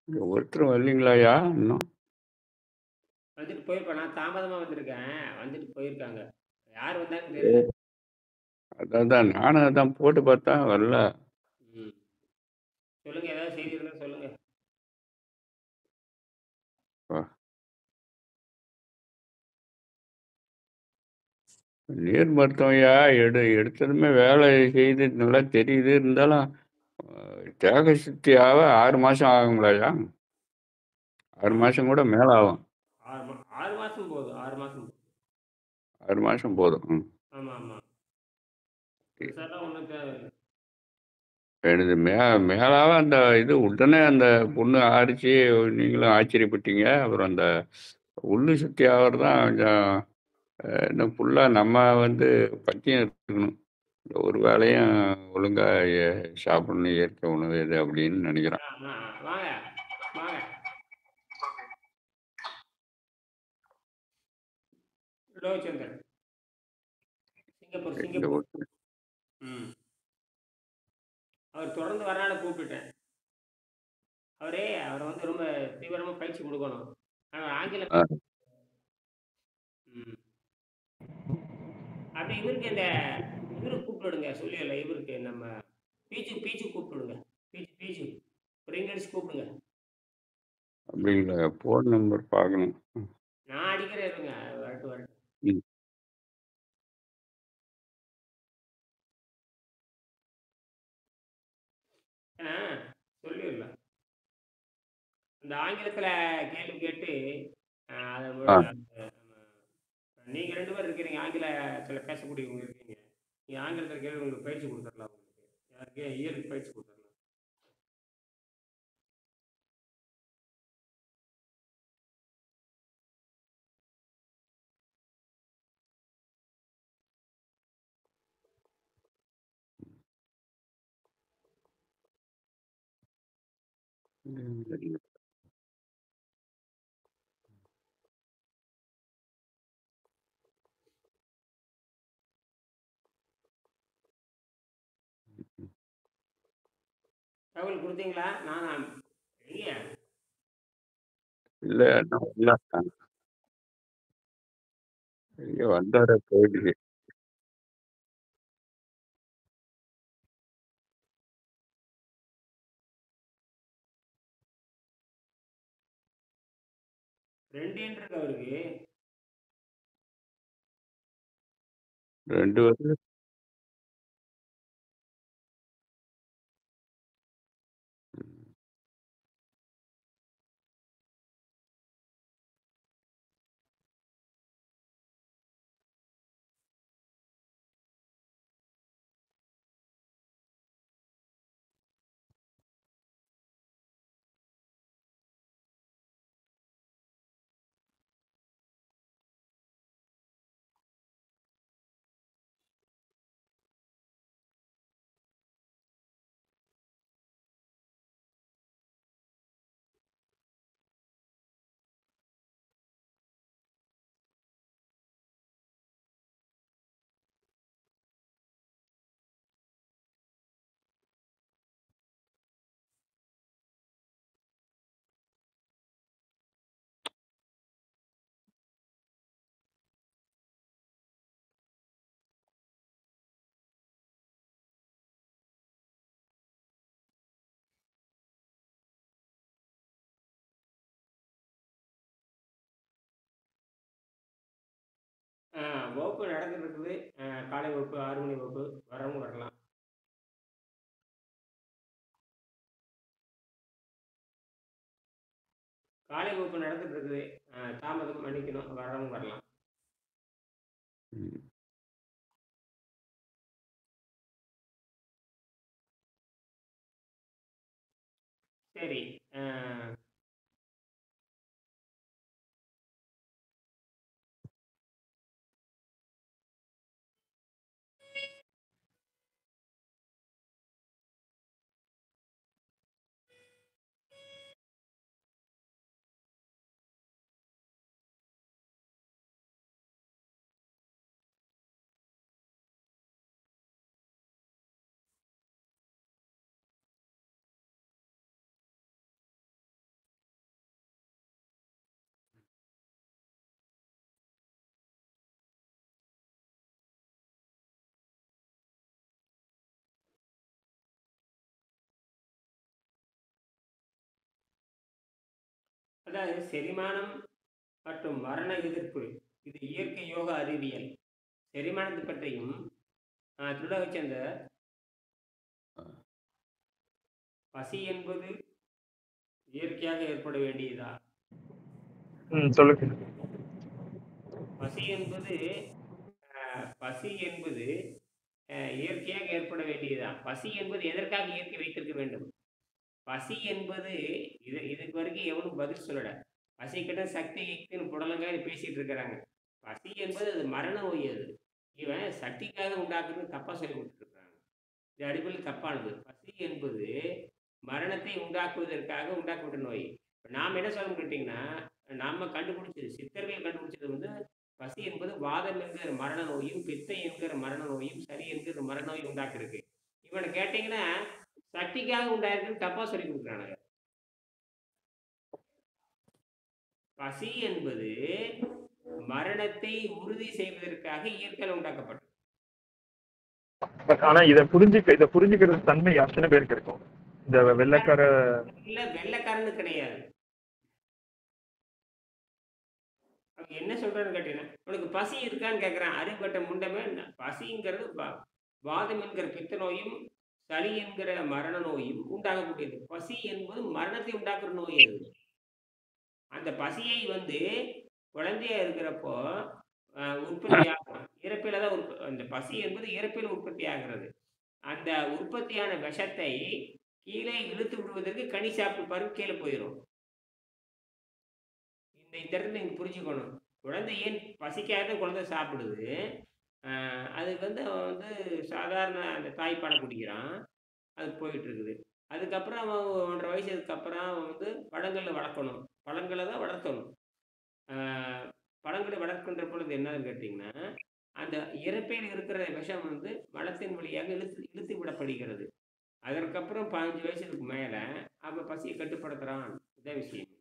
இங்க ஒருத்தரும் வரலீங்களாய்யா இன்னும்? வந்துட்டு போயிருப்பேன். நான் தாமதமா வந்திருக்கேன். வந்துட்டு போயிருக்காங்க. யார் வந்தாங்கன்னு ஓ! தெரியல. அதான் நானும் அதான் போட்டு பார்த்தேன் வரல. ம். சொல்லுங்க. ஏதாவது செய்தி இருந்தா சொல்லுங்க. அப்பா! நீர் மருத்துவம்யா எடுத்ததுமே வேலை செய்து நல்லா தெரியுது. இருந்தாலும் தேக சுத்தி ஆக 6 மாசம் ஆகுங்களாய்யா? 6 ஆமா. மாசம் கூட மேல ஆகும். 6 மாசம் போதும். 6 மாசம் போதும். 6 மாசம் போதும். ம். ஆமா, ஆமா. பெருசாலாம் ஒண்ணும் தேவையில்ல. எனது மேலாவ அந்த இது உடனே அந்த புண்ணு ஆறிச்சு, நீங்களும் ஆச்சரியப்பட்டீங்க. அப்புறம் அந்த உள்ளு சுத்தி ஆகுறது தான் கொஞ்சம் இன்னும் ஃபுல்லா நம்ம வந்து பத்தியம் இருக்கணும். இந்த ஒரு வேளையும் ஒழுங்கா சாப்பிடணும் இயற்கை உணவு எது அப்படின்னு நினைக்கிறேன். வாங்க. வாங்க. லோகச்சந்தர். சிங்கப்பூர், இந்த சிங்கப்பூர். ஒரு ம். அவர் தொடர்ந்து வரனால கூப்பிட்டுட்டேன். அவர வந்து ரொம்ப தீவிரமா பயிற்சி குடுக்கணும். ஆங்கிலம். ஆ ம். அப்படியே இவருக்கு இவருக்கு கூப்பிட்டுடுங்க. சொல்லியல இவருக்கு நம்ம பீச்சு கூப்பிட்டுடுங்க. பீச்சு. ஒரு ரிங் அடிச்சு கூப்பிடுங்க. அப்படிங்களா? ஃபோன் நம்பர் பார்க்கணும். நான் அடிக்கிறேன் இருங்க. வரட்டும். ம். ஆ சொல்லிர்லாம். இந்த ஆங்கிலத்தில கேள்வி கேட்டு, அத ஆ நீங்க 2 பேர் இருக்கிறீங்க. ஆங்கிலத்தில பேசக்கூடியவங்க இருக்கீங்க. நீங்க ஆங்கிலத்தில கேள்வி உங்களுக்கு பயிற்சி குடுத்துரலாம் உங்களுக்கு. யாருக்கு இயருக்கு பயிற்சி குடுத்துரலாம். ம். தகவல் குடுத்தீங்களா? நானா எங்க இல்ல இன்னும் வரல. இங்க வந்தாரு போயிடுச்சு. 2 இருக்கு அவருக்கு. 2 வருது. ஆ வகுப்பு நடந்துட்டு இருக்குது. காலை வகுப்பு 6 மணி வகுப்பு. வரவங்க வரலாம். காலை வகுப்பு நடந்துட்டு இருக்குது. தாமதம் மன்னிக்கணும். வரவங்க வரலாம். ம். சரி. ஆ அதாவது செரிமானம் மற்றும் மரண எதிர்ப்பு, இது இயற்கை யோக அறிவியல். செரிமானத்தை பற்றியும் திருட வச்ச அந்த பசி என்பது இயற்கையாக ஏற்பட வேண்டியதா? சொல்லுங்க. பசி என்பது பசி என்பது இயற்கையாக ஏற்பட வேண்டியதா? பசி என்பது எதற்காக இயற்கை வைத்திருக்க வேண்டும்? பசி என்பது இதுக்கு வரைக்கும் எவனும் பதில் சொல்லல. பசி கிட்ட சக்தி யுக்தின்னு புடலங்காய் பேசிட்டு இருக்கிறாங்க. பசி என்பது அது மரண நோய். அது இவன் சக்திக்காக உண்டாக்குறது தப்பா சொல்லி கொடுத்துருக்காங்க. இது அடிப்படையில் தப்பானது. பசி என்பது மரணத்தை உண்டாக்குவதற்காக உண்டாக்கப்பட்ட நோய். நாம் என்ன சொல்லணும் கேட்டீங்கன்னா, நாம கண்டுபிடிச்சது, சித்தர்கள் கண்டுபிடிச்சது வந்து பசி என்பது வாதம் என்கிற மரண நோயும், பித்தை என்கிற மரண நோயும், சரி என்கிற மரண நோய் உண்டாக்கிருக்கு. இவனை கேட்டீங்கன்னா சக்திக்காக உண்டாக்குன்னு தப்பா சொல்லி கொடுக்குறானுங்க. பசி என்பது மரணத்தை உறுதி செய்வதற்காக இயற்கையில் உண்டாக்கப்பட்டது. ஆனா இதை புரிஞ்சுக்கிறது தன்மை எத்தனை பேருக்கு இருக்கும்? இந்த வெள்ளைக்கார இல்ல, வெள்ளைக்காரனு கிடையாது. என்ன சொல்றான்னு கேட்டீங்கன்னா, உனக்கு பசி இருக்கான்னு கேட்கிறான். அறிவுபட்ட முண்டமே. பசிங்கிறது வாதம் என்கிற பித்த நோயும், சளி என்கிற மரண நோயும் உண்டாகக்கூடியது. பசி என்பது மரணத்தை உண்டாக்குற நோய். அது அந்த பசியை வந்து குழந்தையா இருக்கிறப்போ உற்பத்தி ஆகும். இறப்பில தான் அந்த பசி என்பது இறப்பில் உற்பத்தி ஆகிறது. அந்த உற்பத்தியான விஷத்தை கீழே இழுத்து விடுவதற்கு கனி சாப்பிட்டு பாருங்க, கீழே போயிடும். இந்த இடத்துல நீங்க புரிஞ்சுக்கணும். குழந்தை ஏன் பசிக்காத குழந்தை சாப்பிடுது? அதுக்கு வந்து சாதாரண அந்த தாய்ப்பாலை குடிக்கிறான், அது போயிட்டு இருக்குது. அதுக்கப்புறம் அவன் 1.5 வயசுக்கு அப்புறம் வந்து பழங்களை வளர்க்கணும், பழங்களை தான் வளர்த்தணும். பழங்களை வளர்க்கின்ற பொழுது என்னன்னு கேட்டிங்கன்னா, அந்த இறப்பையில் இருக்கிற விஷம் வந்து மலத்தின் வழியாக இழுத்து விடப்படுகிறது. அதற்கப்புறம் 15 வயசுக்கு மேல அவன் பசியை கட்டுப்படுத்துறான். இதான் விஷயம்.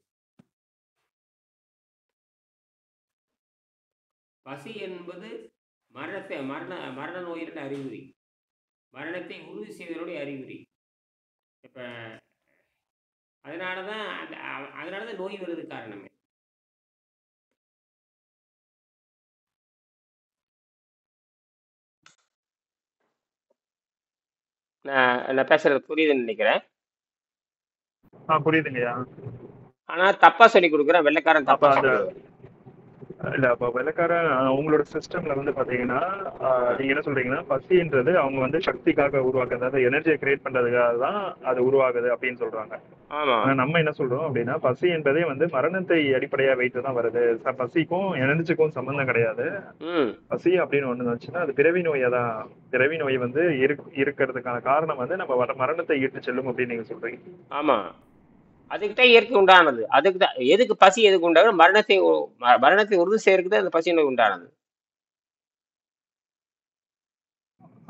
பசி என்பது மரண நோயினுடைய அறிகுறி, மரணத்தை உறுதி செய்வதனுடைய அறிகுறி. இப்ப அதனாலதான் நோய் வருது காரணமே. நான் பேசுறது புரியுதுன்னு நினைக்கிறேன். புரியுதுங்கய்யா. ஆனா தப்பா சொல்லி கொடுக்குறேன், வெள்ளைக்காரன் தப்பா இல்ல அப்ப வெள்ளைக்காரன் உங்களோட சிஸ்டம்ல வந்து பாத்தீங்கன்னா நீங்க என்ன சொல்றீங்கன்னா, பசின்றது அவங்க வந்து சக்திக்காக உருவாக்குறது, அதாவது எனர்ஜியை கிரியேட் பண்றதுக்காக தான் அது உருவாகுது அப்படின்னு சொல்றாங்க. ஆனா நம்ம என்ன சொல்றோம் அப்படின்னா, பசி என்பதே வந்து மரணத்தை அடிப்படையா வைத்து தான் வருது. பசிக்கும் எனர்ஜிக்கும் சம்பந்தம் கிடையாது. பசி அப்படின்னு ஒண்ணு வந்துச்சுன்னா அது பிறவி நோயை தான். பிறவி நோய் வந்து இருக்கிறதுக்கான காரணம் வந்து நம்ம மரணத்தை ஈட்டு செல்லும் அப்படின்னு நீங்க சொல்றீங்க. ஆமா, அதுக்குதான் இயற்கை உண்டானது. அதுக்குதான் எதுக்கு பசி எதுக்கு உண்டானது? மரணத்தை உறுதி செய்யறதுக்கு அந்த பசி நோய் உண்டானது.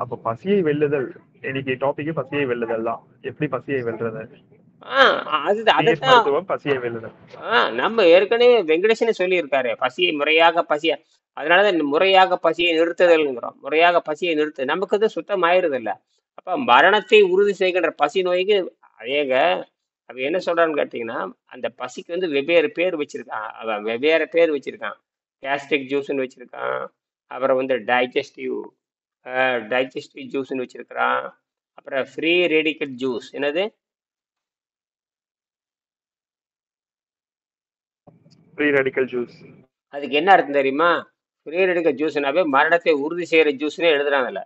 அப்ப பசியை வெல்லுதல், இன்னைக்கு டாபிக் பசியை வெல்லுதல் தான். எப்படி பசியை வெல்றது? அதுதான் பசியை வெல்லுதல். நம்ம ஏற்கனவே வெங்கடேசன் சொல்லி இருக்காரு, பசியை முறையாக அதனாலதான் முறையாக பசியை நிறுத்துதல்ங்கிறோம். முறையாக பசியை நிறுத்து, நமக்கு அது சுத்தம் ஆயிருது இல்ல. அப்ப மரணத்தை உறுதி செய்கின்ற பசி நோய்க்கு அதேங்க. அவ என்ன சொல்றான்னு கேட்டீங்கன்னா, அந்த பசிக்கு வந்து வெவ்வேறு பேர் வச்சிருக்கான். அவன் வெவ்வேறு பேர் வச்சிருக்கான். கேஸ்ட்ரிக் ஜூஸ்ன்னு வச்சிருக்கான், அப்புறம் வந்து டைஜஸ்டிவ் ஜூஸ்ன்னு வச்சிருக்கிறான், அப்புறம் ஃப்ரீ ரேடிக்கல் ஜூஸ். என்னது ஃப்ரீ ரேடிக்கல் ஜூஸ்? அதுக்கு என்ன அர்த்தம் தெரியுமா? ஃப்ரீ ரேடிக்கல் ஜூஸ்னாவே மரணத்தை உறுதி செய்யற ஜூஸ்னே எழுதுறாங்கல்ல.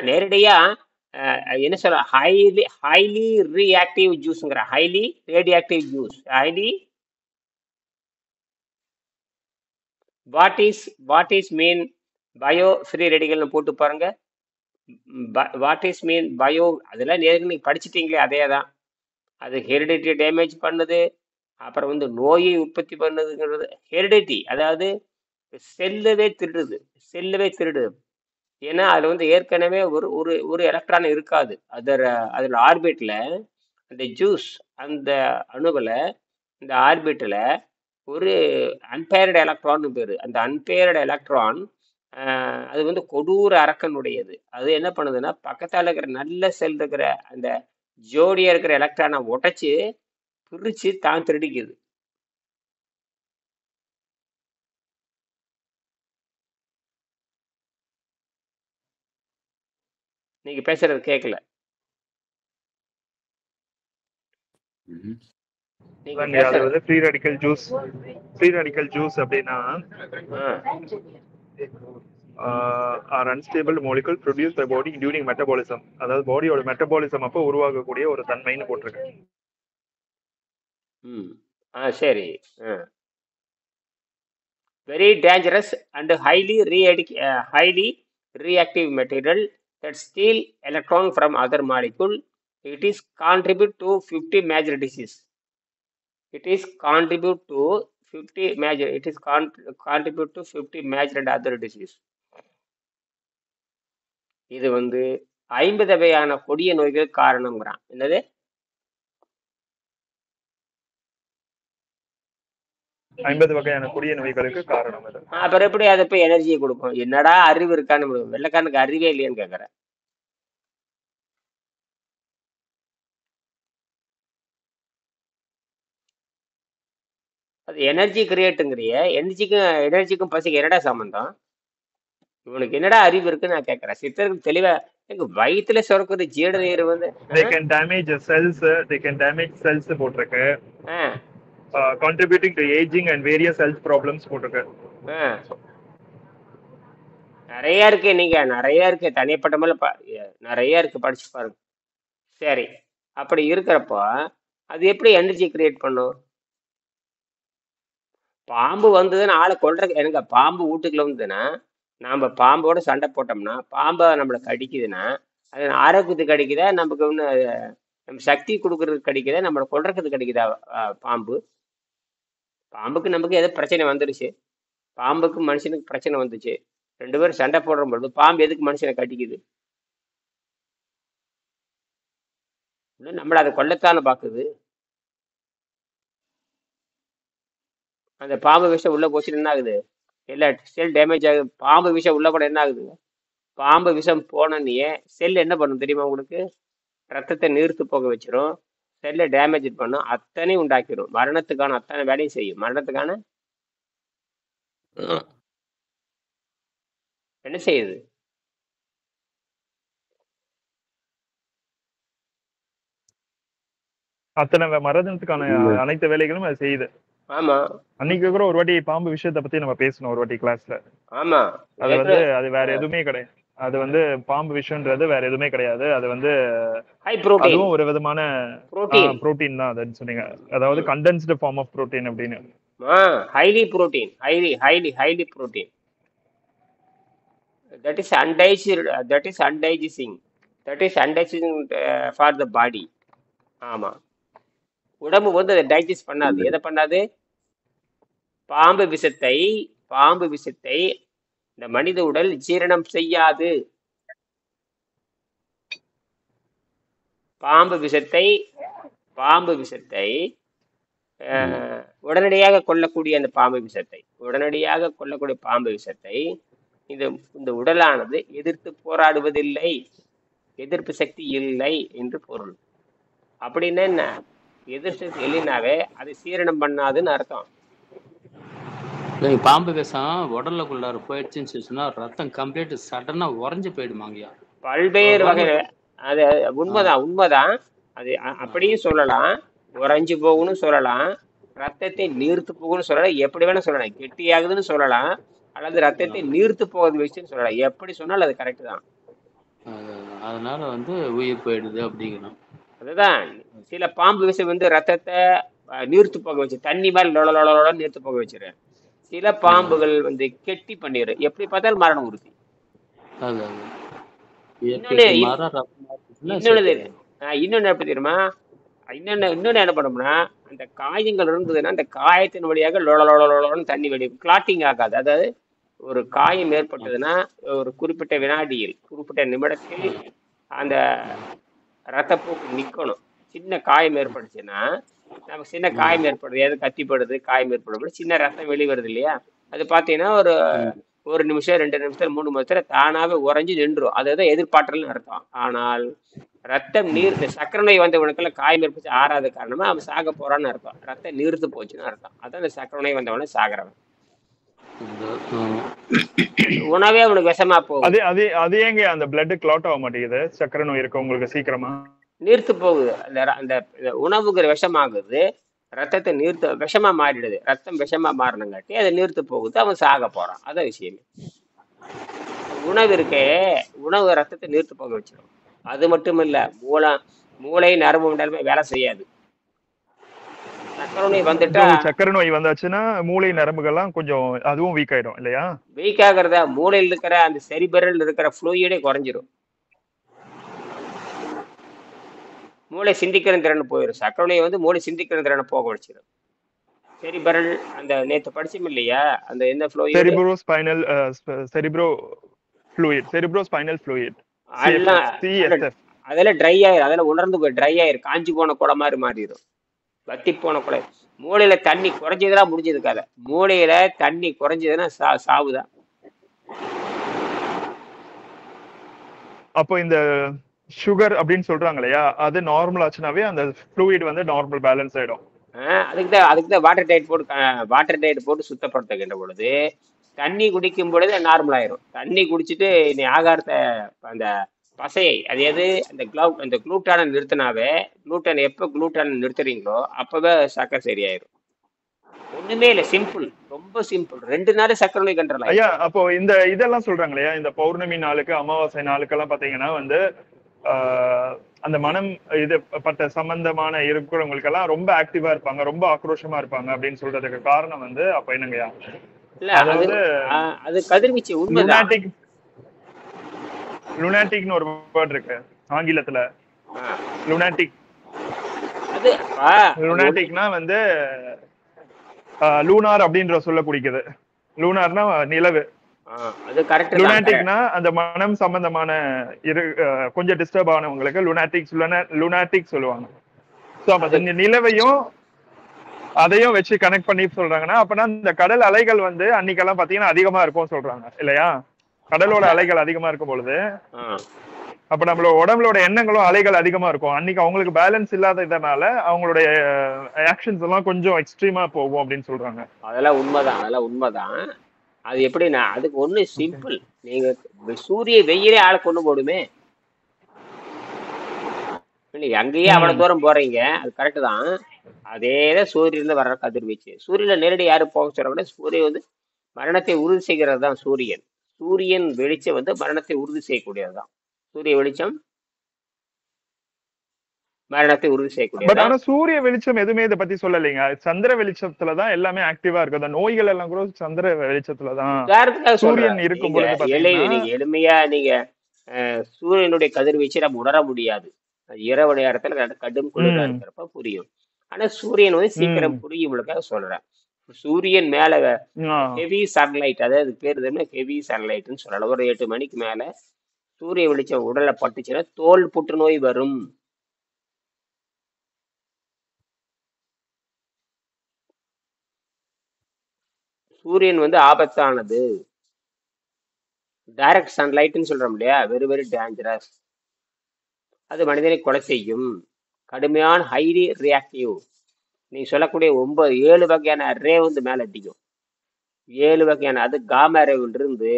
நேரடியா என்ன சொல்ற, ஹைலி ரியாக்டிவ் ஜூஸ்ங்கிற, highly radioactive juice. What is mean bio free ரேடிக்கல்னு போட்டு பாருங்க. வாட் இஸ் மீன் பயோ, அதெல்லாம் நீங்க படிச்சுட்டீங்களே, அதே தான். அது ஹெரிடிட்டி டேமேஜ் பண்ணுது, அப்புறம் வந்து நோயை உற்பத்தி பண்ணுதுங்கிறது. ஹெரிடிட்டி அதாவது செல்லவே திருடுது. ஏன்னா அதுல வந்து ஏற்கனவே ஒரு எலக்ட்ரான் இருக்காது. அதில் ஆர்பிட்ல அந்த ஜூஸ், அந்த அணுவில் இந்த ஆர்பிட்ல ஒரு அன்பேர்டு எலக்ட்ரான் பேரு. அந்த அன்பேர்டு எலக்ட்ரான் அது வந்து கொடூர அரக்கனுடையது. அது என்ன பண்ணுதுன்னா, பக்கத்தால் இருக்கிற நல்ல செல் இருக்கிற அந்த ஜோடியா இருக்கிற எலக்ட்ரானை உடைச்சு பிரிச்சு தான் திருடிக்குது. நீங்க பேசுறது கேட்கல. ம்ஹ்ம். நீங்க அதாங்க அது பேசுறது வந்து ஃப்ரீ ரேடிக்கல் ஜூஸ் அப்படின்னா R unstable molecule produced by body during metabolism. அதாவது பாடியோட மெட்டபாலிசம் அப்போ உருவாகக்கூடிய ஒரு தன்மைன்னு போட்டிருக்கு. சரி. Very dangerous and highly reactive material that steal electron from other molecule. It is contribute to 50 major disease. It is contribute to 50 major. It is contribute to 50 major and other disease. இது வந்து 50 வகையான கொடிய நோய்கள் காரணம்ங்கிறான். என்னது? 50 வகையான கொடிய நோய்களுக்கு காரணம் அது. அப்புறம் எப்படி அதை போய் எனர்ஜியை கொடுக்கும்? என்னடா அறிவு இருக்கான்னு வெள்ளைக்காரனுக்கு அறிவே இல்லையான்னு கேட்கறேன். அது எனர்ஜி கிரியேட்டுங்கிறிய, எனர்ஜிக்கும் பசிக்கு என்னடா சம்பந்தம்? இவனுக்கு என்னடா அறிவு இருக்குன்னு நான் கேட்கறேன். சித்தருக்கு தெளிவா எங்க வயிற்றுல சுரக்குற ஜீட நீர் வந்து they can damage cells போட்டிருக்கு. contributing to aging and various health problems போட்டிருக்கு. நிறைய இருக்கு. நீங்க நிறைய இருக்கு, தனிப்பட்ட முறையில் நிறைய இருக்கு, படிச்சு பாருங்க. சரி, அப்படி இருக்கிறப்போ அது எப்படி எனர்ஜி கிரியேட் பண்ணும்? பாம்பு வந்ததுன்னு ஆளை கொள்றது. எனக்கு பாம்பு வீட்டுக்குள்ள வந்ததுன்னா, நாம பாம்போட சண்டை போட்டோம்னா, பாம்பை நம்மளை கடிக்குதுன்னா, அது ஆரோக்கியத்துக்கு கடிக்குதா, நமக்கு ஒன்று நம்ம சக்தி கொடுக்கறதுக்கு கடிக்குதா, நம்மளை கொள்றதுக்கு கடிக்குதா? பாம்புக்கு நமக்கு ஏதோ பிரச்சனை வந்துடுச்சு, பாம்புக்கு மனுஷனுக்கு பிரச்சனை வந்துச்சு, 2 பேரும் சண்டை போடுற பொழுது பாம்பு எதுக்கு மனுஷனை கடிக்குது? நம்மளை அதை கொல்லத்தானே பார்க்குது. அந்த பாம்பு விஷம் உள்ள போச்சுன்னு என்ன ஆகுது? எல்லா செல் டேமேஜ் ஆகுது. பாம்பு விஷம் உள்ள கூட என்ன ஆகுது? பாம்பு விஷம் போனோன்னே செல் என்ன பண்ணும் தெரியுமா உங்களுக்கு? ரத்தத்தை நீர்த்து போக வச்சிரும், செல்லை டேமேஜ் பண்ணும், அத்தனையும் உண்டாக்கிடும். மரணத்துக்கான அத்தனை வேலையும் செய்யும். மரணத்துக்கான என்ன செய்யுது? அத்தனை மரணத்துக்கான அனைத்து வேலைகளும் அது செய்யுது. ஆமா, அன்னைக்கு கூட ஒரு வாட்டி பாம்பு விஷயத்தை பத்தி நம்ம பேசணும் ஒரு வாட்டி கிளாஸ்ல. ஆமா, அது வந்து அது வேற எதுவுமே கிடையாது. அது வந்து பாம்பு விஷயம்ன்றது வேற எதுவுமே கிடையாது. அது வந்து அதுவும் ஒரு விதமான புரோட்டீன் தான் அதுன்னு சொன்னீங்க. அதாவது கண்டென்ஸ்டு ஃபார்ம் ஆஃப் புரோட்டீன் அப்படின்னு. Highly protein, highly protein. that is undigesting for the body. ஆமா, உடம்பு வந்து அதை டைஜஸ்ட் பண்ணாது. எதை பண்ணாது? பாம்பு விஷத்தை இந்த மனித உடல் ஜீரணம் செய்யாது. பாம்பு விஷத்தை உடனடியாக கொல்லக்கூடிய அந்த பாம்பு விஷத்தை இந்த உடலானது எதிர்த்து போராடுவதில்லை, எதிர்ப்பு சக்தி இல்லை என்று பொருள். அப்படின்னா என்ன? எதிர்ப்பு சக்தி இல்லைனாவே அது சீரணம் பண்ணாதுன்னு அர்த்தம். பாம்பு விஷம் உடலுக்குள்ளார போயிடுச்சுன்னு சொன்னா ரத்தம் கம்ப்ளீட் சடனா உறைஞ்சு போயிடுமாங்கய்யா. பல்வேறு வகையில அது உண்மைதான். அது அப்படியும் சொல்லலாம், உறைஞ்சு போகும்னு சொல்லலாம், ரத்தத்தை நீர்த்து போகும்னு சொல்லலாம், எப்படி வேணா சொல்லலாம். கெட்டியாகுதுன்னு சொல்லலாம், அல்லது ரத்தத்தை நீர்த்து போகுது வச்சுன்னு சொல்லலாம். எப்படி சொன்னாலும் அது கரெக்ட் தான். அதனால வந்து உயிர் போயிடுது அப்படிங்கணும். அதுதான், சில பாம்பு விஷம் வந்து ரத்தத்தை நீர்த்து போக வச்சு, தண்ணி மாதிரி லொலலொலன்னு நீர்த்து போக வச்சிரு. சில பாம்புகள் வந்து கெட்டி பண்ணிடு. எப்படி பார்த்தாலும் மரணம் உறுதி. இன்னொன்னு எப்படி தெரியுமா? இன்னொன்னு என்ன பண்ணோம்னா, அந்த காயங்கள் இருந்ததுன்னா அந்த காயத்தின் வழியாக லொலலொலன்னு தண்ணி வெளியே கிளாட்டிங் ஆகாது. அதாவது ஒரு காயம் ஏற்பட்டதுன்னா ஒரு குறிப்பிட்ட வினாடியில், குறிப்பிட்ட நிமிடத்தில் அந்த ரத்தப்போக்கு நிக்கணும். சின்ன காயம் ஏற்பட்டுச்சுன்னா, நமக்கு சின்ன காயம் ஏற்படுது, எது கத்திப்படுது, காயம் ஏற்படும், சின்ன ரத்தம் வெளிவருது இல்லையா? அது பார்த்தீங்கன்னா ஒரு 1 நிமிஷம் 2 நிமிஷம் 3 நிமிஷத்துல தானாவே உறைஞ்சு நின்றும். அதுதான் எதிர்பார்த்தல்னு அர்த்தம். ஆனால் ரத்தம் நீர் இந்த சக்கரை நோய் வந்தவனுக்கெல்லாம் காயம் ஏற்பட்டு ஆறாத காரணமா அவன் சாக போறான்னு அர்த்தம். ரத்தம் நீர்த்து போச்சுன்னு அர்த்தம். அதான் இந்த சக்கரை நோய் வந்தவன சாகிறவன். இந்த ஆமா. உணவே அவனுக்கு விஷமா போகுது, அது அது அது ஏங்க அந்த பிளட் கிளாட் ஆக மாட்டேங்குது சக்கரை நோய் இருக்கு உங்களுக்கு சீக்கிரமா? நீர்த்து போகுது. அந்த உணவுங்கிற விஷமாகுது, ரத்தத்தை நீர்த்து விஷமா மாறிடுது. ரத்தம் விஷமா மாறினங்காட்டி அது நீர்த்து போகுது, அவன் சாக போறான். அதான் விஷயமே. உணவு இருக்கே, உணவு ரத்தத்தை நீர்த்து போக வச்சிடும். அது மட்டும் இல்ல, மூளை நரம்பு மண்டலமே வேலை செய்யாது. சக்கரை நோய் வந்துட்டா சக்கரை நோய் வந்தாச்சுன்னா மூளை நரம்புகள்லாம் கொஞ்சம் அதுவும் வீக் ஆயிடும் இல்லையா? வீக் ஆகிறத மூளையில் இருக்கிற அந்த செரிபரல் இருக்கிற ஃப்ளூயிடே குறைஞ்சிரும். மூளை சிந்திக்கிற திறன் போயிடும். சக்கரை நோய் வந்து மூளை சிந்திக்கிற திறனை போக வச்சிடும். செரிபரல் அந்த நேற்று படிச்சோம் இல்லையா, அந்த என்ன ஃப்ளூயிடு செரிப்ரோஸ்பைனல் ஃப்ளூயிட் எல்லாம் CSF. அதெல்லாம் ட்ரை ஆயிரும். அதெல்லாம் உணர்ந்து போய் ட்ரை ஆயிரும். காஞ்சி போன குடை மாதிரி மாறிடும், வத்தி போன குடை. மூளையில தண்ணி குறைஞ்சதுன்னா முடிஞ்சது கதை. மூளையில தண்ணி குறைஞ்சதுன்னா சாவுதான். அப்போ இந்த சுகர் அப்படின்னு சொல்றாங்க இல்லையா, அது நார்மல் ஆச்சுனாவே அந்த ஃப்ளூயிட் வந்து நார்மல் பேலன்ஸ் ஆயிடும். அதுக்குதான் வாட்டர் டயட் போட்டு சுத்தப்படுத்துகின்ற பொழுது தண்ணி குடிக்கும் பொழுது நார்மல் ஆயிரும். தண்ணி குடிச்சிட்டு நீ ஆகாரத்தை அந்த பசையை அது எது அந்த குளூட்டானை நிறுத்தினாவே, எப்போ குளூட்டானை நிறுத்துறீங்களோ அப்பவே சக்கரை சரியாயிரும். ஒண்ணுமே இல்லை, சிம்பிள், ரொம்ப சிம்பிள். 2 நாள் சக்கரை நோய் கண்ட்ரோல் ஆயிரும். ஐயா அப்போ இந்த இதெல்லாம் சொல்றாங்க இல்லையா, இந்த பௌர்ணமி நாளுக்கு அமாவாசை நாளுக்கெல்லாம் பாத்தீங்கன்னா வந்து அந்த மனம் இது பட்ட சம்பந்தமான இருக்கிறவங்களுக்கெல்லாம் ரொம்ப ஆக்டிவா இருப்பாங்க, ரொம்ப ஆக்ரோஷமா இருப்பாங்க அப்படின்னு சொல்றதுக்கு காரணம் வந்து அப்ப என்னங்கய்யா? இல்ல அது கதிர்வீச்சு உண்மைதான். லுனாட்டிக்னு ஒரு வேர்ட் இருக்கு ஆங்கிலத்துல. லுனாட்டிக்னா வந்து லூனார் அப்படின்ற சொல்ல குறிக்குது. லூனார்னா நிலவு, லுனாட்டிக்னா அந்த மனம் சம்பந்தமான கொஞ்சம் டிஸ்டர்ப் ஆனவங்களுக்கு லுனாட்டிக் சொல்லுவாங்க. சோ அப்ப நிலவையும் அதையும் வச்சு கனெக்ட் பண்ணி சொல்றாங்கன்னா, அப்பனா இந்த கடல் அலைகள் வந்து அன்னைக்கெல்லாம் பாத்தீங்கன்னா அதிகமா இருக்கும் சொல்றாங்க இல்லையா? கடலோட அலைகள் அதிகமா இருக்கும் பொழுது அப்ப நம்மளோட உடம்புலோட எண்ணங்களும் அலைகள் அதிகமா இருக்கும். அன்னைக்கு அவங்களுக்கு பேலன்ஸ் இல்லாததுனால அவங்களுடைய ஆக்ஷன்ஸ் எல்லாம் கொஞ்சம் எக்ஸ்ட்ரீமா போகும் அப்படின்னு சொல்றாங்க. அதெல்லாம் உண்மைதான். அது எப்படின்னா, அதுக்கு ஒண்ணு சிம்பிள். நீங்க சூரிய வெயிலே ஆளை கொண்டு போடுமே, நீங்க அங்கேயே அவ்வளவு தூரம் போறீங்க, அது கரெக்ட் தான். அதேதான் சூரியன்ல வர்ற கதிர்வீச்சு. சூரியன்ல நேரடி யாரும் போக சொல்றாங்கன்னா, சூரியன் வந்து மரணத்தை உறுதி செய்கிறது தான் சூரியன் வெளிச்சம் வந்து மரணத்தை உறுதி செய்யக்கூடியதுதான். சூரிய வெளிச்சம் மரணத்தை உறுதி செய்யக்கூடியது. ஆனா சூரிய வெளிச்சம் எதுவுமே இதை பத்தி சொல்லலைங்க. சந்திர வெளிச்சத்துலதான் எல்லாமே ஆக்டிவா இருக்கு. நோய்கள் எல்லாம் கூட சந்திர வெளிச்சத்துலதான் சூரியன் இருக்கும் பொழுது நீங்க எளிமையா நீங்க சூரியனுடைய கதிர்வீச்சை நம்ம உணர முடியாது. இரவு நேரத்துல கடும் குளிரா இருக்கிறப்ப புரியும். ஆனா சூரியன் வந்து சீக்கிரம் புரியும்களுக்காக சொல்றேன். சூரியன் மேல ஹெவி சன்லைட், அதாவது பேர் என்ன, ஹெவி சன்லைட்னு சொல்லலாம். ஒரு 8 மணிக்கு மேல சூரிய வெளிச்சம் உடல்ல பட்டுச்சுன்னா தோல் புற்றுநோய் வரும். சூரியன் வந்து ஆபத்தானது. டைரக்ட் சன்லைட்னு சொல்றோம் இல்லையா, வெரி வெரி டேஞ்சரஸ். அது மனிதனை கொலை செய்யும். கடுமையான ஹைலி ரியாக்டிவ். நீங்க சொல்லக்கூடிய 7 வகையான ரே வந்து மேல அடிக்கும். 7 வகையான, அது காமா ரேவில் இருந்து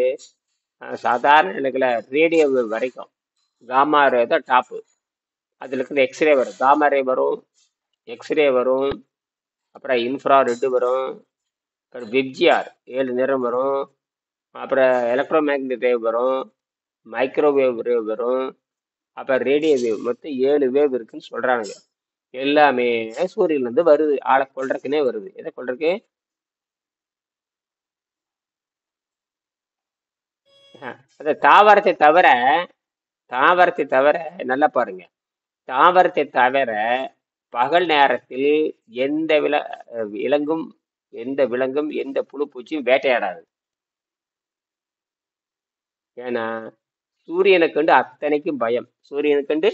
சாதாரண நிலைகளை ரேடியோ வரைக்கும். காமா ரே தான் டாப்பு. அதுல இருந்து எக்ஸ்ரே வரும், காமா ரே வரும், எக்ஸ்ரே வரும், அப்புறம் இன்ஃப்ரா ரெட் வரும், அப்புறம் வெப்ஜிஆர் 7 நிறம் வரும், அப்புறம் எலக்ட்ரோ மேக்னெட் வேவ் வரும், மைக்ரோவேவ் வேவ் வரும், அப்புறம் ரேடியோ வேவ். மொத்தம் 7 வேவ் இருக்குன்னு சொல்றாங்க. எல்லாமே சூரியன்ல இருந்து வருது. ஆளை கொள்றதுக்குன்னே வருது. எதை கொள்றதுக்கு? அந்த தாவரத்தை தவிர நல்லா பாருங்க, தாவரத்தை தவிர பகல் நேரத்தில் எந்த விலங்கும் எந்த புழு பூச்சியும் வேட்டையாடாது. ஏன்னா சூரியனை கண்டு அத்தனைக்கும் பயம். சூரியனை கண்டு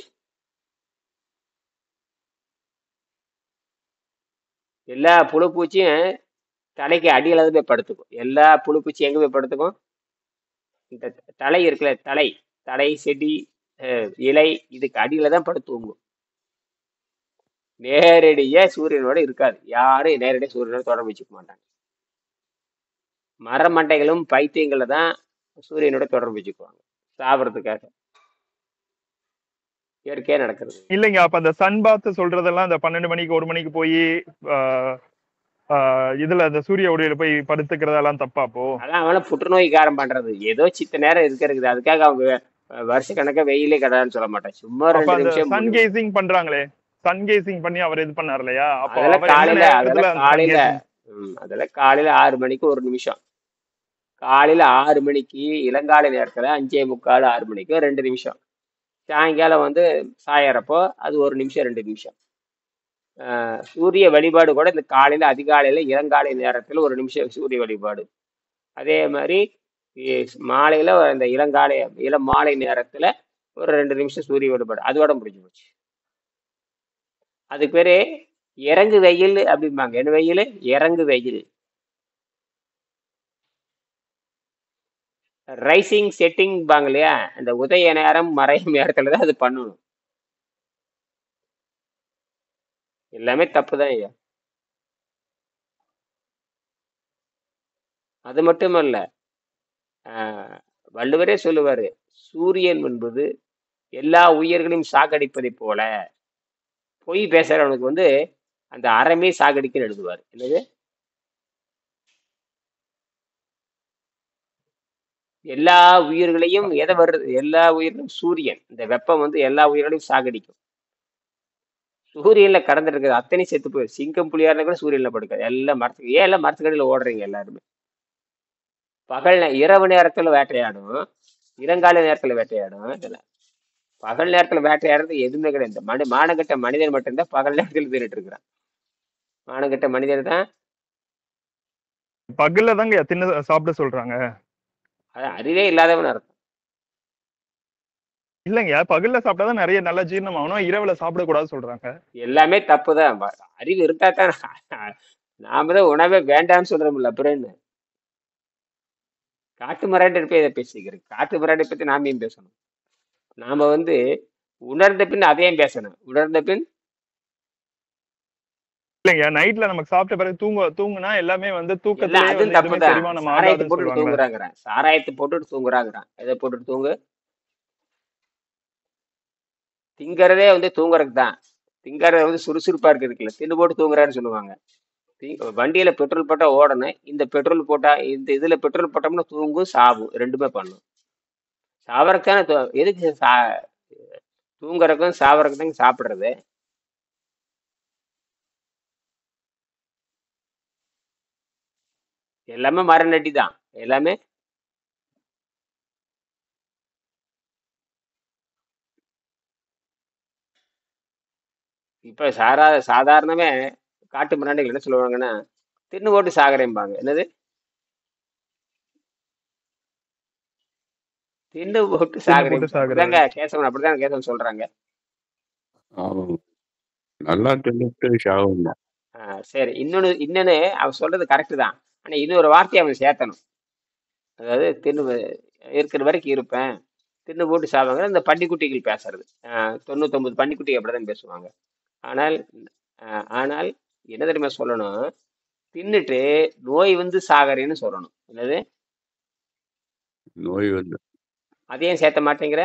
எல்லா புழு பூச்சியும் தலைக்கு அடியில போய் படுத்துக்கும். எல்லா புழு பூச்சி எங்க போய் படுத்துக்கும்? இந்த தலை இருக்குல்ல, தலை தலை செடி இலை இதுக்கு அடியில தான் படுத்து தூங்கும். நேரடியா சூரியனோட இருக்காது. யாரும் நேரடியா சூரியனோட தொடர்பு வச்சுக்க மாட்டாங்க. மரமண்டைகளும் பைத்தியங்களை தான் சூரியனோட தொடர்பு வச்சுக்குவாங்க சாப்பிட்றதுக்காக. இயற்கையா நடக்கிறது. இல்லைங்க, அப்ப அந்த சன் பாத் சொல்றதெல்லாம் அந்த 12 மணிக்கு 1 மணிக்கு போய் இதுல அந்த சூரிய ஒளியில போய் படுத்துக்கிறதெல்லாம் தப்பா அப்போ? அதான் அவன புற்றுநோய்க்காரன் பண்றது. ஏதோ சித்த நேரம் இருக்கிறது, அதுக்காக அவங்க வருஷ கணக்கா வெயிலே கிடையாதுன்னு சொல்ல மாட்டேன். சும்மா அப்ப 2 அந்த நிமிஷம் சன் கேசிங் பண்றாங்களே, சன் கேசிங் பண்ணி அவர் இது பண்ணார் இல்லையா, அப்போ அதெல்லாம் அவர் எந்த காலையில நேரத்துல அதெல்லாம் அந்த சன் காலையில கேசிங்? அதெல்லாம் காலையில 6 மணிக்கு 1 நிமிஷம். காலையில 6 மணிக்கு இளங்காலை நேரத்துல 5:45 6 மணிக்கு 2 நிமிஷம். சாயங்காலம் வந்து சாயறப்போ அது 1 நிமிஷம் 2 நிமிஷம். சூரிய வழிபாடு கூட இந்த காலையில அதிகாலையில இளங்காலை நேரத்துல 1 நிமிஷம் சூரிய வழிபாடு. அதே மாதிரி மாலையில இந்த இளங்காலை இளம் மாலை நேரத்துல ஒரு 2 நிமிஷம் சூரிய வழிபாடு. அதோட முடிஞ்சு போச்சு. அதுக்கு பேரு இறங்கு வெயில் அப்படிம்பாங்க. என்ன வெயில்? இறங்கு வெயில். ரைசிங் செட்டிங் பாங்க இல்லையா, இந்த உதய நேரம் மறையும் நேரத்துல தான் அது பண்ணணும். எல்லாமே தப்பு தான் ஐயா. அது மட்டுமல்ல, வள்ளுவரே சொல்லுவாரு, சூரியன் என்பது எல்லா உயிர்களையும் சாகடிப்பதை போல. பொய் பேசுறவனுக்கு வந்து அந்த அறமே சாகடிக்குன்னு எழுதுவார். என்னது? எல்லா உயிர்களையும் எதை வருது? எல்லா உயிர்களும் சூரியன். இந்த வெப்பம் வந்து எல்லா உயிர்களையும் சாகடிக்கும். சூரியன்ல கடந்துட்டு இருக்குது அத்தனை செத்து போயிரு. சிங்கம் புலியாருல கூட சூரியன்ல படுக்காது. எல்லாம் மரத்துக்கு. ஏன் எல்லாம் மரத்துக்கடியில ஓடுறீங்க எல்லாருமே? இரவு நேரத்துல வேட்டையாடும், இளங்காலை நேரத்துல வேட்டையாடும். இதெல்லாம் பகல் நேரத்துல வேட்டையாடுறது எதுவுமே கிடையாது. இந்த மானகட்ட மனிதன் மட்டும்தான் பகல் நேரத்துல தின்னுட்டு இருக்கிறான். மானகட்ட மனிதன் தான் பகல்ல தாங்க தின்னு சாப்பிட சொல்றாங்க. அறிவே இல்லாதவன் அர்த்தம். இல்லைங்க, பகல்ல சாப்பிட்டாதான் நிறைய நல்ல ஜீரணம் ஆகணும், இரவுல சாப்பிடக்கூடாது சொல்றாங்க. எல்லாமே தப்புதான். அறிவு இருந்தா தான் நாம தான் உணவே வேண்டாம்னு சொல்றோம்ல. அப்புறம் என்ன? காட்டு மிராண்டி போய் இதை பேசிக்கிறேன். காட்டு மிராண்டி பத்தி நாம ஏன் பேசணும்? நாம வந்து உணர்ந்த பின் அதையும் பேசணும். உணர்ந்த பின் இல்லைங்க, நைட்ல நமக்கு சாப்பிட்ட பிறகு தூங்குனா எல்லாமே வந்து எல்லாம் தூக்கத்திலேயே அதுவும் வந்து எதுவுமே தப்புதான். செரிமானம் சாராயத்தை ஆகாதுன்னு போட்டுட்டு சொல்லுவாங்க. தூங்குறாங்கிறான். சாராயத்தை போட்டுட்டு தூங்குறாங்கிறான். எதை போட்டுட்டு தூங்கு? திங்கறதே வந்து தூங்குறதுக்கு தான். திங்கறத வந்து சுறுசுறுப்பா இருக்கிறதுக்குல தின்னு போட்டு தூங்குறான்னு சொல்லுவாங்க. வண்டியில பெட்ரோல் போட்டா ஓடணும். இந்த பெட்ரோல் போட்டா இந்த இதுல பெட்ரோல் போட்டோம்னா தூங்கும் சாவும் ரெண்டுமே பண்ணும். சாவறதுக்கான எதுக்கு தூங்குறதுக்கும் சாவறதுக்கு தான் சாப்பிடுறது. எல்லாமே மரநட்டி தான். எல்லாமே இப்ப சாதாரணமே காட்டு மிராண்டிகள் என்ன சொல்லுவாங்கன்னா, தின்னு போட்டு சாகரேம்பாங்க. என்னது? தின்னு போட்டு சாகரேன். அப்படிதாங்க கேசவன், அப்படிதான் கேசவன் சொல்றாங்க. நல்லா தின்னுட்டு சாகும் தான். சரி, இன்னொன்னு அவன் சொல்றது கரெக்டு தான். ஆனா இன்னொரு வார்த்தையை அவன் சேர்த்தணும். அதாவது இருக்கிற வரைக்கும் இருப்பேன், தின்னு போட்டு சாவாங்க. இந்த பன்னிக்குட்டிகள் பேசுறது 99 பன்னிக்குட்டி அப்படிதான் பேசுவாங்க. ஆனால் என்ன தெரியுமா சொல்லணும்? தின்னுட்டு நோய் வந்து சாகரேன்னு சொல்லணும். என்னது? நோய் வந்து அதையும் சேர்த்த மாட்டேங்கிற.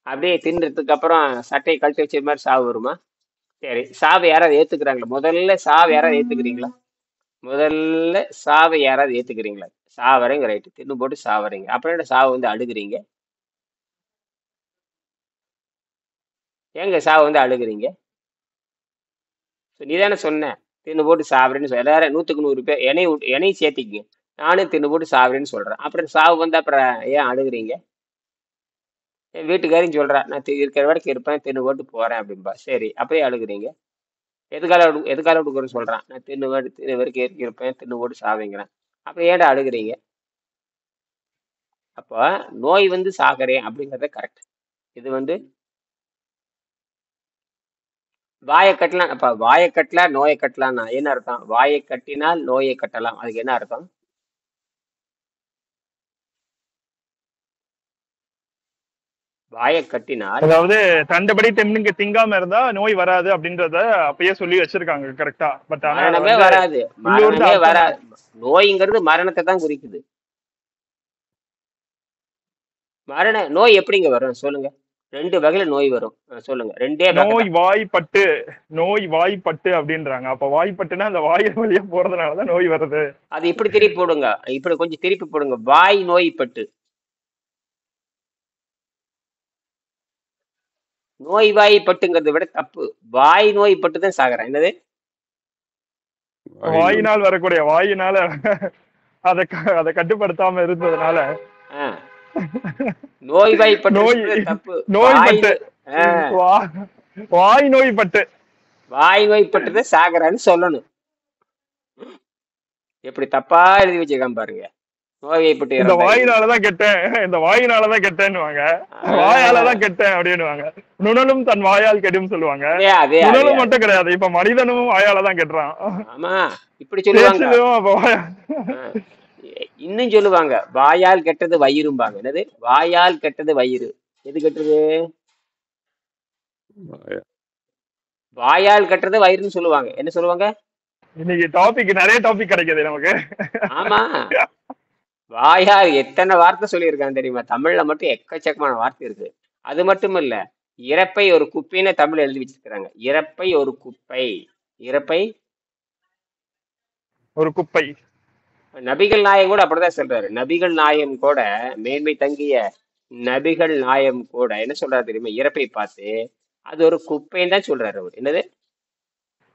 அப்படியே தின்றதுக்கு அப்புறம் சட்டையை கழட்டி வச்ச மாதிரி சாவு வருமா? சரி, சாவை யாராவது ஏத்துக்கிறாங்களா? முதல்ல சாவை யாராவது ஏத்துக்கிறீங்களா? முதல்ல சாவை யாராவது ஏத்துக்கிறீங்களா? சாவறேங்க, ரைட்டு, தின்னு போட்டு சாவறீங்க. அப்புறம் என்ன சாவை வந்து அழுகுறீங்க? ஏங்க சாவை வந்து அழுகுறீங்க? நீ தானே சொன்ன தின்னு போட்டு சாவறேன்னு சொல்ல. எல்லாரும் 100க்கு 100 பேர் என்னையும் சேர்த்திங்க. நானும் தின்னு போட்டு சாவறேன்னு சொல்றேன். அப்புறம் சாவு வந்து அப்புறம் ஏன் அழுகுறீங்க? என் வீட்டுக்காரையும் சொல்றா, நான் இருக்கிற வரைக்கும் இருப்பேன், தின்னு போட்டு போறேன் அப்படின்பா. சரி, அப்படியே அழுகுறீங்க. எதுக்கால கொடுக்குறேன்னு சொல்றான், நான் தின்னு வரைக்கும் இருப்பேன், தின்னு போட்டு சாவிங்கிறேன். அப்புறம் ஏன்டா அழுகுறீங்க? அப்போ நோய் வந்து சாகறேன் அப்படிங்கறத கரெக்ட். இது வந்து வாயை கட்டலாம். அப்ப வாயை கட்டலாம் நோயை கட்டலாம்னா என்ன அர்த்தம்? வாயை கட்டினால் நோயை கட்டலாம், அதுக்கு என்ன அர்த்தம்? வாயை கட்டினால் அதாவது தண்டபடி திங்காம இருந்தா நோய் வராது அப்படின்றத அப்பயே சொல்லி வச்சிருக்காங்க கரெக்டா. பட் ஆனா மரணமே வந்து வராது, உள்ளூர்ந்து மரணமே அர்த்தம் வராது. நோய்ங்கிறது மரணத்தை தான் குறிக்குது. நோய் எப்படிங்க வரும் சொல்லுங்க? 2 வகையில நோய் வரும். சொல்லுங்க. 2 வகை நோய் தான். வாய்ப்பட்டு அப்படின்றாங்க. அப்ப வாய்ப்பட்டுனா அந்த வாய் வழியா போறதுனாலதான் நோய் வருது. அது இப்படி திருப்பி போடுங்க, இப்படி கொஞ்சம் திருப்பி போடுங்க. வாய் நோய்பட்டு. நோய்வாய்ப்பட்டுங்கிறத விட தப்பு. வாய் நோய்பட்டு தான் சாகுறேன். என்னது? வாய் நோய். வாயினால் வரக்கூடிய வாயினால அதை கட்டுப்படுத்தாம இருந்ததுனால ஆ, நோய்வாய்ப்பட்டு நோய் சொல்றது தப்பு. வாய் நோய்பட்டு ஆ, வாய் நோய்பட்டு வாய் நோய்பட்டு தான் சாகுறான்னு சொல்லணும். எப்படி தப்பா எழுதி வச்சிருக்கான் பாருங்க. நோய்வாய்ப்பட்டு இந்த இறந்தா வாயினாலதான் கெட்டேன்னுவாங்க. வாயாலதான் கெட்டேன் அப்படின்னுவாங்க. நுணலும் தன் வாயால் கெடும் சொல்லுவாங்க. அதே அதே அதே நுணலும் அதே. மட்டும் கிடையாது, இப்ப மனிதனும் வாயாலதான் கெட்டுறான். ஆமா, இப்படி சொல்லுவாங்க. பேச்சிலும் அப்ப ஆ, இன்னும் சொல்லுவாங்க, வாயால் கெட்டது வயிறும்பாங்க. என்னது? வாயால் கெட்டது வயிறு. எது கெட்டது? வாயால் கெட்டது வயிறுன்னு சொல்லுவாங்க. என்ன சொல்லுவாங்க? இன்னைக்கு நிறைய டாபிக் கிடைக்குது நமக்கு. ஆமா, வாயால் எத்தனை வார்த்தை சொல்லியிருக்காங்க தெரியுமா? தமிழ்ல மட்டும் எக்கச்சக்கமான வார்த்தை இருக்கு. அது மட்டும் இல்ல, இறப்பை ஒரு குப்பைன்னு தமிழ் எழுதி வச்சிருக்கிறாங்க. இறப்பை ஒரு குப்பை. இறப்பை ஒரு குப்பை. நபிகள் நாயகம் கூட அப்படிதான் சொல்றாரு. நபிகள் நாயகம் கூட, மேன்மை தங்கிய நபிகள் நாயகம் கூட என்ன சொல்றாரு தெரியுமா? இறப்பை பார்த்து அது ஒரு குப்பைன்னு தான் சொல்றாரு அவர். என்னது?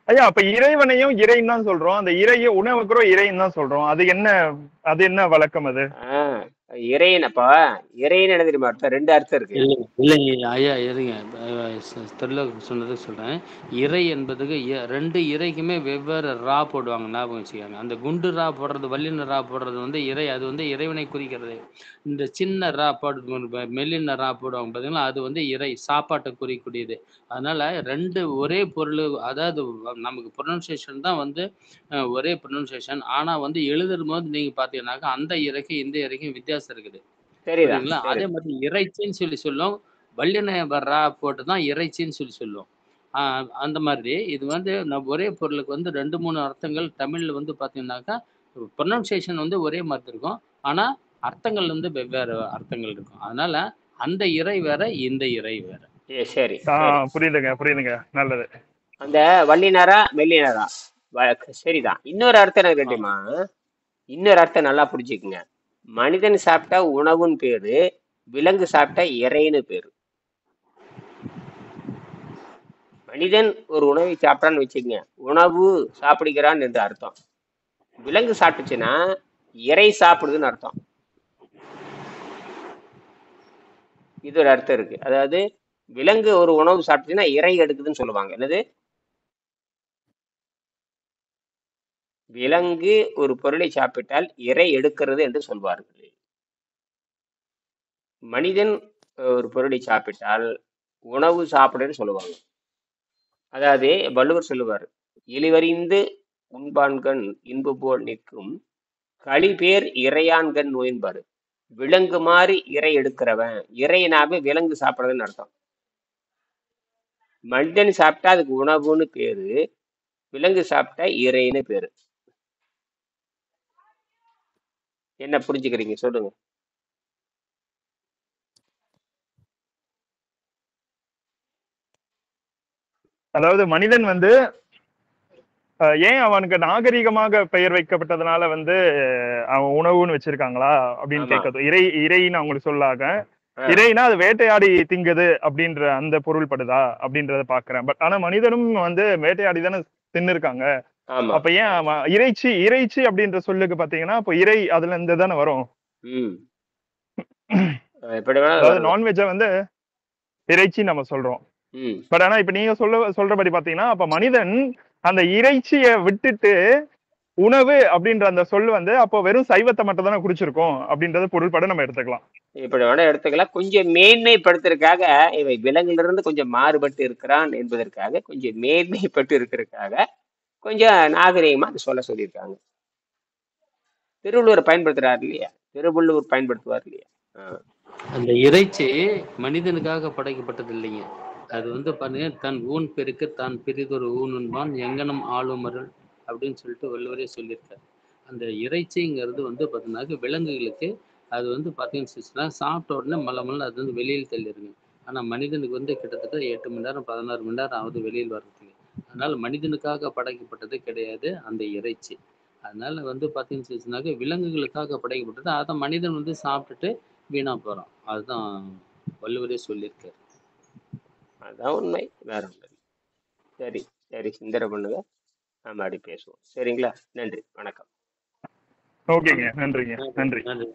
ஐயா, அப்ப இறைவனையும் இறைன்னு தான் சொல்றோம், அந்த இறைய உணவுக்குறோம் இறைன்னு தான் சொல்றோம். அது என்ன வழக்கம் அது? இறைன். அப்ப இறைன்னு என்ன தெரியுமா அர்த்தம்? 2 அர்த்தம் இருக்கு. இல்லைங்க ஐயா, இருங்க. தெரியல சொன்னது சொல்றேன். இறை என்பதுக்கு 2 இறைக்குமே வெவ்வேறு ரா போடுவாங்க, ஞாபகம் வச்சுக்காங்க. அந்த குண்டு ரா போடுறது, வல்லின ரா போடுறது வந்து இறை, அது வந்து இறைவனை குறிக்கிறது. இந்த சின்ன ரா போடு, மெல்லின ரா போடுவாங்க பார்த்தீங்களா, அது வந்து இறை, சாப்பாட்டை குறிக்கூடியது. அதனால 2 ஒரே பொருள், அதாவது நமக்கு ப்ரொனன்சியேஷன் தான் வந்து ஒரே ப்ரொனன்சியேஷன். ஆனா வந்து எழுதும் போது நீங்க பாத்தீங்கன்னாக்கா அந்த இறைக்கு இந்த இறைக்கும் வித்தியாசம் இருக்குது. சரிதான், புரியுதுங்களா? அதே சரி. மாதிரி இறைச்சின்னு சொல்லி சொல்லும், வல்லின ரா போட்டு தான் இறைச்சின்னு சொல்லி சொல்லுவோம். அந்த மாதிரி இது வந்து ஒரே பொருளுக்கு வந்து 2 3 அர்த்தங்கள் தமிழ்ல வந்து பாத்தீங்கன்னாக்கா ப்ரொனன்சியேஷன் வந்து ஒரே மாதிரி இருக்கும். ஆனா அர்த்தங்கள் வந்து வெவ்வேறு அர்த்தங்கள் இருக்கும். அதனால அந்த இறை வேற, இந்த இறை வேற. சரி சரி. புரியுதுங்க. நல்லது. அந்த வல்லினரா மெல்லினரா சரிதான். இன்னொரு அர்த்தம் எனக்கு தெரியுமா? இன்னொரு அர்த்தம் நல்லா புரிஞ்சுக்குங்க. மனிதன் சாப்பிட்டா உணவுன்னு பேரு, விலங்கு சாப்பிட்டா இறைன்னு பேரு. மனிதன் ஒரு உணவை சாப்பிட்டான்னு வச்சுக்கங்க, உணவு சாப்பிடுகிறான் என்று அர்த்தம். விலங்கு சாப்பிட்டுச்சுன்னா இறை சாப்பிடுதுன்னு அர்த்தம். இது ஒரு அர்த்தம் இருக்கு. அதாவது விலங்கு ஒரு உணவு சாப்பிட்டுச்சுன்னா இறை எடுக்குதுன்னு சொல்லுவாங்க. என்னது? விலங்கு ஒரு பொருளை சாப்பிட்டால் இறை எடுக்கிறது என்று சொல்வார்கள். மனிதன் ஒரு பொருளை சாப்பிட்டால் உணவு சாப்பிடுன்னு சொல்லுவாங்க. அதாவது வள்ளுவர் சொல்லுவார், இழிவறிந்து உண்பான்கண் இன்பு போல் நிற்கும் களிபேர் இறையான்கண் நோயின்பாரு. விலங்கு மாதிரி இறை எடுக்கிறவன், இறைனாவே விலங்கு சாப்பிடுறதுன்னு அர்த்தம். மனிதன் சாப்பிட்டா அதுக்கு உணவுன்னு பேரு, விலங்கு சாப்பிட்டா இறைன்னு பேரு. என்ன புரிஞ்சுக்கிறீங்க சொல்லுங்க? அதாவது மனிதன் வந்து ஏன் அவனுக்கு நாகரிகமாக பெயர் வைக்கப்பட்டதுனால வந்து அவன் உணவுன்னு வச்சிருக்காங்களா அப்படின்னு கேட்கறது. இறைன்னு அவங்களுக்கு சொல்லாக, இறைனா அது வேட்டையாடி திங்குது அப்படின்ற அந்த பொருள் படுதா அப்படின்றத பாக்குறேன். பட் ஆனா மனிதனும் வந்து வேட்டையாடி தானே தின்னு இருக்காங்க. அப்ப ஏன் இறைச்சி அப்படின்ற சொல்லுக்கு பாத்தீங்கன்னா அப்ப இறை அதுல இருந்து தானே வரும். அதாவது நான்வெஜ்ஜ வந்து இறைச்சி நம்ம சொல்றோம். பட் ஆனா இப்ப நீங்க சொல்றபடி பாத்தீங்கன்னா அப்ப மனிதன் அந்த இறைச்சிய விட்டுட்டு உணவு அப்படின்ற அந்த சொல் வந்து அப்போ வெறும் சைவத்தை மட்டும் தானே குறிச்சிருக்கோம் அப்படின்றத பொருள்பட நம்ம எடுத்துக்கலாம். இப்படி வேணா எடுத்துக்கலாம். கொஞ்சம் மேன்மைப்படுத்துறதுக்காக, இவை விலங்குல இருந்து கொஞ்சம் மாறுபட்டு இருக்கிறான் என்பதற்காக, கொஞ்சம் மேன்மைப்பட்டு இருக்கிறதுக்காக கொஞ்சம் நாகரிகமா அது சொல்லியிருக்காங்க. திருவள்ளுவர் பயன்படுத்துறாரு இல்லையா? திருவள்ளுவர் பயன்படுத்துவார் இல்லையா? அந்த இறைச்சி மனிதனுக்காக படைக்கப்பட்டது இல்லைங்க. அது வந்து பாருங்க, தன் ஊன் பெருக்க தான் பிறிதொரு ஊனுண்பான் எங்கனம் ஆளுமருள் அப்படின்னு சொல்லிட்டு வள்ளுவரே சொல்லியிருக்காரு. அந்த இறைச்சிங்கிறது வந்து பார்த்தீங்கன்னாக்க விலங்குகளுக்கு அது வந்து பார்த்தீங்கன்னா சாப்பிட்ட உடனே மல்ல மல்ல அது வந்து வெளியில் தள்ளிடுங்க. ஆனால் மனிதனுக்கு வந்து கிட்டத்தட்ட 8 மணி நேரம் 16 மணி நேரம் ஆகுது வெளியில் வர்றதுக்கு. அதனால மனிதனுக்காக படைக்கப்பட்டது கிடையாது அந்த இறைச்சி. அதனால வந்து பார்த்தீங்கன்னு விலங்குகளுக்காக படைக்கப்பட்டது. அதை மனிதன் வந்து சாப்பிட்டுட்டு வீணா போறான். அதுதான் வள்ளுவரே சொல்லியிருக்காரு. அதான் உண்மை, வேற ஒன்று. சரி, சரி, சிந்தனை பண்ணுங்க. நாம அப்படி பேசுவோம். சரிங்களா? நன்றி, வணக்கம். ஓகேங்க, நன்றிங்க, நன்றி. நன்றி.